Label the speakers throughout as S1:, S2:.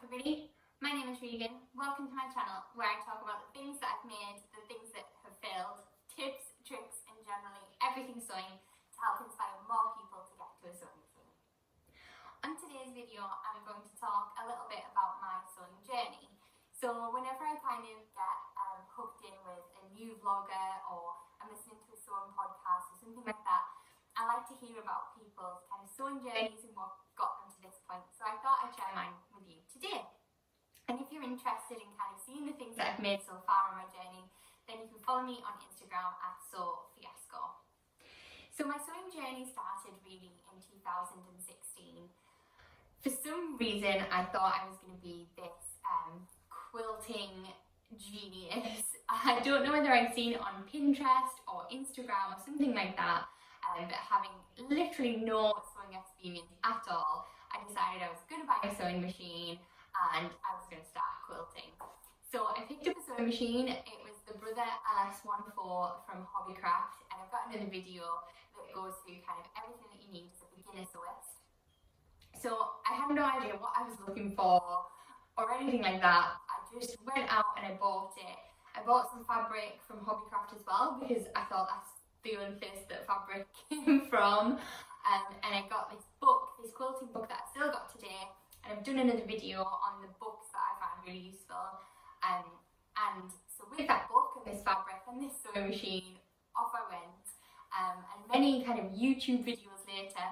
S1: everybody, my name is Regan. Welcome to my channel where I talk about the things that I've made, the things that have failed, tips, tricks and generally everything sewing to help inspire more people to get to a sewing machine. On today's video I'm going to talk a little bit about my sewing journey. So whenever I kind of get hooked in with a new vlogger or I'm listening to a sewing podcast or something like that, I like to hear about people's kind of sewing journeys and what got them to this point. So I thought I'd share mine with you today. And if you're interested in kind of seeing the things that I've made so far on my journey, then you can follow me on Instagram at SewFiasco. So my sewing journey started really in 2016. For some reason I thought I was going to be this quilting genius. I don't know whether I'd seen it on Pinterest or Instagram or something like that, but having literally no sewing experience at all, I decided I was going to buy a sewing machine and I was going to start quilting. So I picked up a sewing machine. It was the Brother LS14 from Hobbycraft, and I've got another video that goes through kind of everything that you need as a beginner sewist. So I had no idea what I was looking for or anything like that. I just went out and I bought it. I bought some fabric from Hobbycraft as well because I thought that's the only place that fabric came from. And I got this book, this quilting book that I still got today. And I've done another video on the books that I found really useful. And so with that book and this fabric and this sewing machine, off I went. And many kind of YouTube videos later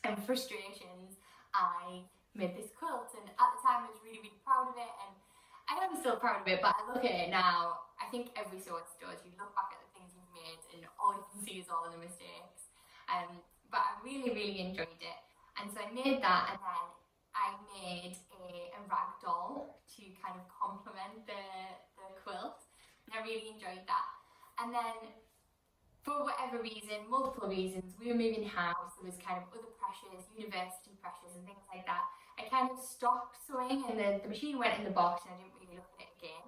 S1: and frustrations, I made this quilt. And at the time I was really, really proud of it. And I am still proud of it, but I look at it now, I think every sewist does. You look back at the things you've made and all you can see is all of the mistakes. But I really, really enjoyed it. And so I made that, and then I made a rag doll to kind of complement the quilt, and I really enjoyed that. And then for whatever reason, multiple reasons, we were moving house, there was kind of other pressures, university pressures and things like that. I kind of stopped sewing and the machine went in the box and I didn't really look at it again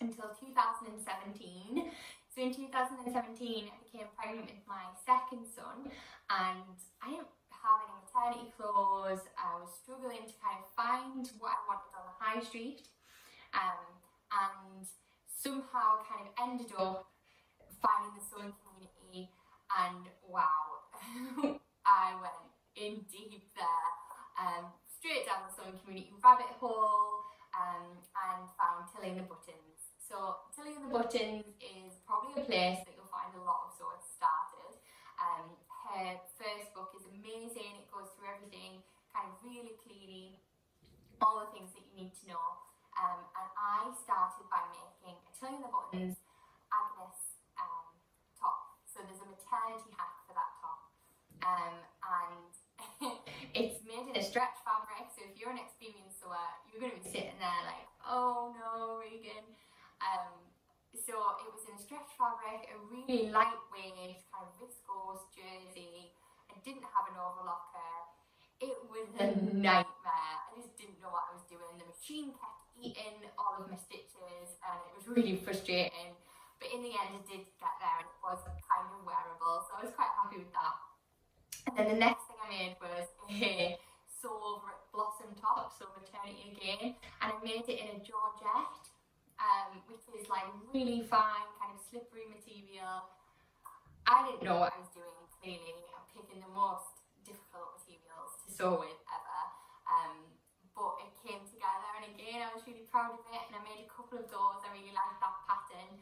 S1: until 2017. So in 2017 I became pregnant with my second son and I didn't have any maternity clothes. I was struggling to kind of find what I wanted on the high street, and somehow kind of ended up finding the sewing community, and wow, I went in deep there, straight down the sewing community rabbit hole, and found Tilly and the Buttons. So Tilly and the Buttons is probably a place that you'll find a lot of sewists started. Her first book is amazing, it goes through everything kind of really clearly, all the things that you need to know. And I started by making a Tilly and the Buttons Agnes top. So there's a maternity hack for that top. And it's made in a stretch fabric, so if you're an experienced sewer, you're going to be sitting there like, oh no, Regan. So it was in a stretch fabric, a really lightweight kind of viscose jersey. I didn't have an overlocker. It was a nightmare. I just didn't know what I was doing. The machine kept eating all of my stitches and it was really frustrating. But in the end, I did get there and it was kind of wearable, so I was quite happy with that. And then the next thing I made was a sew over it blossom top, so maternity again, and I made it in a georgette, which is like really fine, kind of slippery material. I didn't know what I was doing, clearly. I'm picking the most difficult materials to sew with ever, but it came together, and again, I was really proud of it, and I made a couple of those. I really liked that pattern.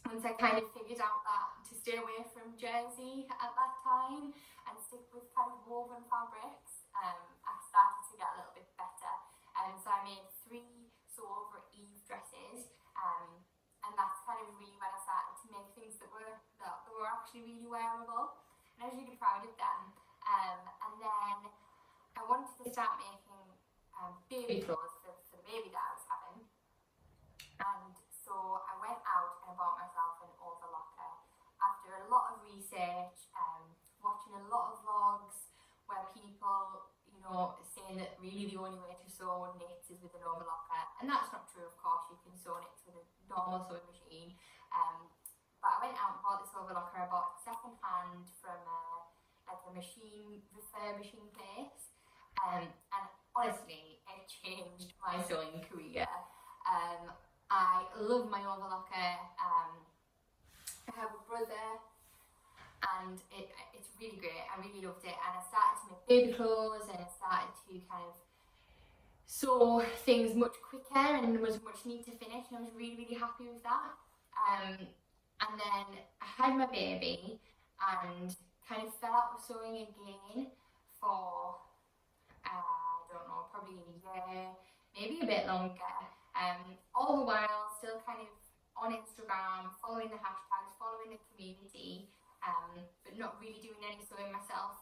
S1: Once I kind of figured out that to stay away from jersey at that time and stick with kind of woven fabrics, I started to get a little bit better. So I made 3 sew over Eve dresses, and that's kind of really when I started to make things that were actually really wearable, and I was really proud of them. And then I wanted to start making baby clothes for the baby that I was having, and so I went out and I bought myself an overlocker after a lot of research, watching a lot of vlogs where people, you know, saying that really the only way to sew knits is with an overlocker, and that's not true. Of course, you can sew knits with a normal sewing machine, but I went out and bought this overlocker. I bought it second hand from like a machine refurbishing place, and honestly, it changed my sewing career. I love my overlocker. I have a brother, and it's really great. I really loved it, and I started to make baby clothes, and I started to kind of sew things much quicker, and there was much need to finish, and I was really, really happy with that. And then I had my baby and kind of fell out of sewing again for, I don't know, probably a year, maybe a bit longer. All the while still kind of on Instagram, following the hashtags, following the community, but not really doing any sewing myself.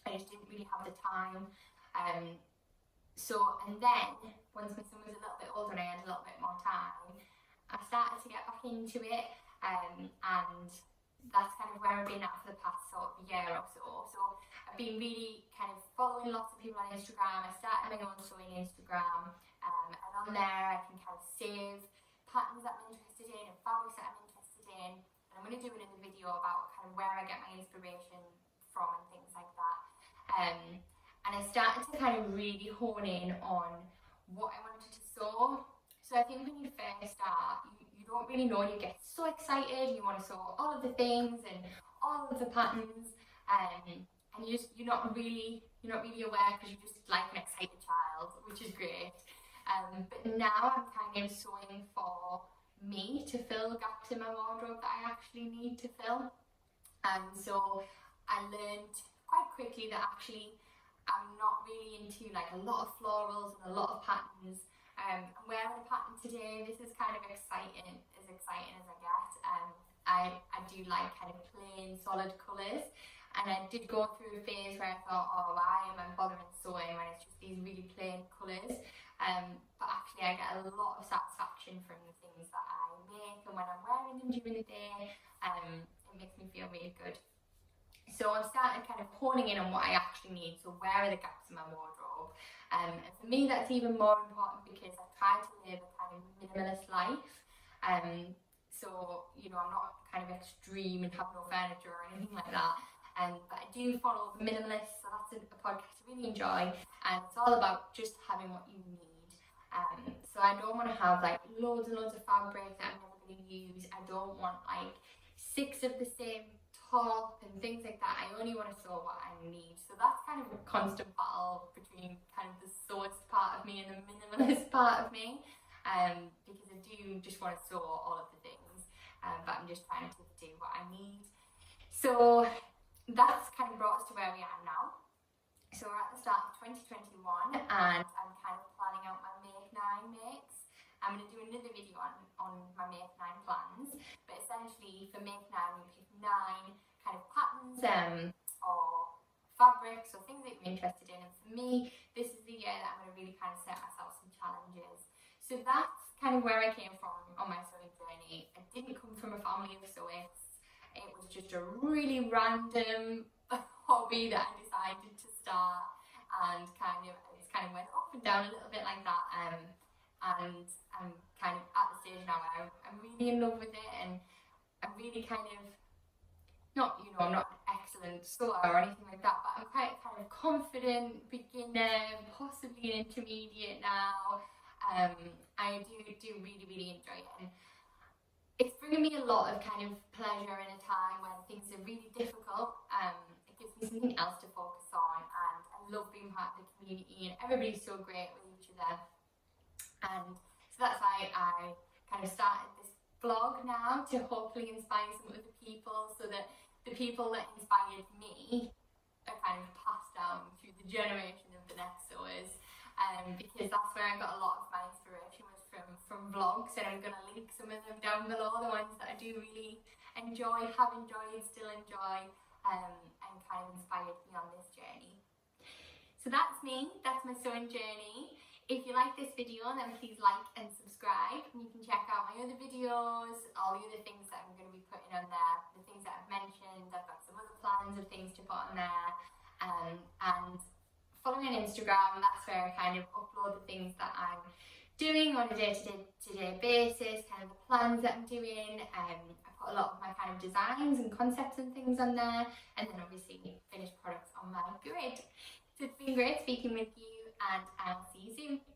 S1: I just didn't really have the time. And then once my son was a little bit older and I had a little bit more time, I started to get back into it, and that's kind of where I've been at for the past sort of year or so. So I've been really kind of following lots of people on Instagram. I started my own sewing Instagram, and on there I can kind of save patterns that I'm interested in and fabrics that I'm interested in. And I'm going to do another video about kind of where I get my inspiration from and things like that. And I started to kind of really hone in on what I wanted to sew. So I think when you first start, you don't really know, and you get so excited, you want to sew all of the things and all of the patterns, and you're not really aware, because you're just like an excited child, which is great. But now I'm kind of sewing for me to fill gaps in my wardrobe that I actually need to fill. And so I learned quite quickly that actually I'm not really into like a lot of florals and a lot of patterns. I'm wearing a pattern today. This is kind of exciting as I get. I do like kind of plain solid colours, and I did go through a phase where I thought, oh, why am I bothering sewing when it's just these really plain colours? But actually I get a lot of satisfaction from the things that I make, and when I'm wearing them during the day, it makes me feel really good. So I've started kind of honing in on what I actually need. So where are the gaps in my wardrobe? And for me, that's even more important because I try to live a kind of minimalist life. So, you know, I'm not kind of extreme and have no furniture or anything like that. But I do follow the minimalist, so that's a podcast I really enjoy. And it's all about just having what you need. So I don't want to have like loads and loads of fabric that I'm never going to use. I don't want like 6 of the same top and things like that. I only want to sew what I need. So that's kind of a constant battle between kind of the sewist part of me and the minimalist part of me, because I do just want to sew all of the things, but I'm just trying to do what I need. So that's kind of brought us to where we are now. So we're at the start of 2021, and I'm kind of planning out my Make 9 makes. I'm going to do another video on my Make 9 plans, but essentially for Make 9 we pick 9 kind of patterns or fabrics or things that you're interested in, and for me this is the year that I'm going to really kind of set myself some challenges. So that's kind of where I came from on my sewing journey. I didn't come from a family of sewists. It was just a really random hobby that I decided to start, and it's kind of went up and down a little bit like that. And I'm kind of at the stage now where I'm really in love with it, and I'm really kind of I'm not an excellent sewer or anything like that, but I'm quite kind of confident beginner, possibly an intermediate now. I do really, really enjoy it, and it's bringing me a lot of kind of pleasure in a time when things are really difficult. It gives me something else to focus on, and I love being part of the community, and everybody's so great with each other. And so that's why I kind of started this vlog now, to hopefully inspire some other people, so that the people that inspired me are kind of passed down through the generation of the next sewers. Because that's where I got a lot of my inspiration was from vlogs, and I'm going to link some of them down below, the ones that I do really enjoy, have enjoyed, still enjoy, and kind of inspired me on this journey. So that's me, that's my sewing journey. If you like this video, then please like and subscribe, and you can check out my other videos, all the other things that I'm going to be putting on there, the things that I've mentioned. I've got some other plans of things to put on there, and follow me on Instagram. That's where I kind of upload the things that I'm doing on a day-to-day basis, kind of the plans that I'm doing. I put a lot of my kind of designs and concepts and things on there, and then obviously finished products on my grid. So it's been great speaking with you, and I'll see you soon.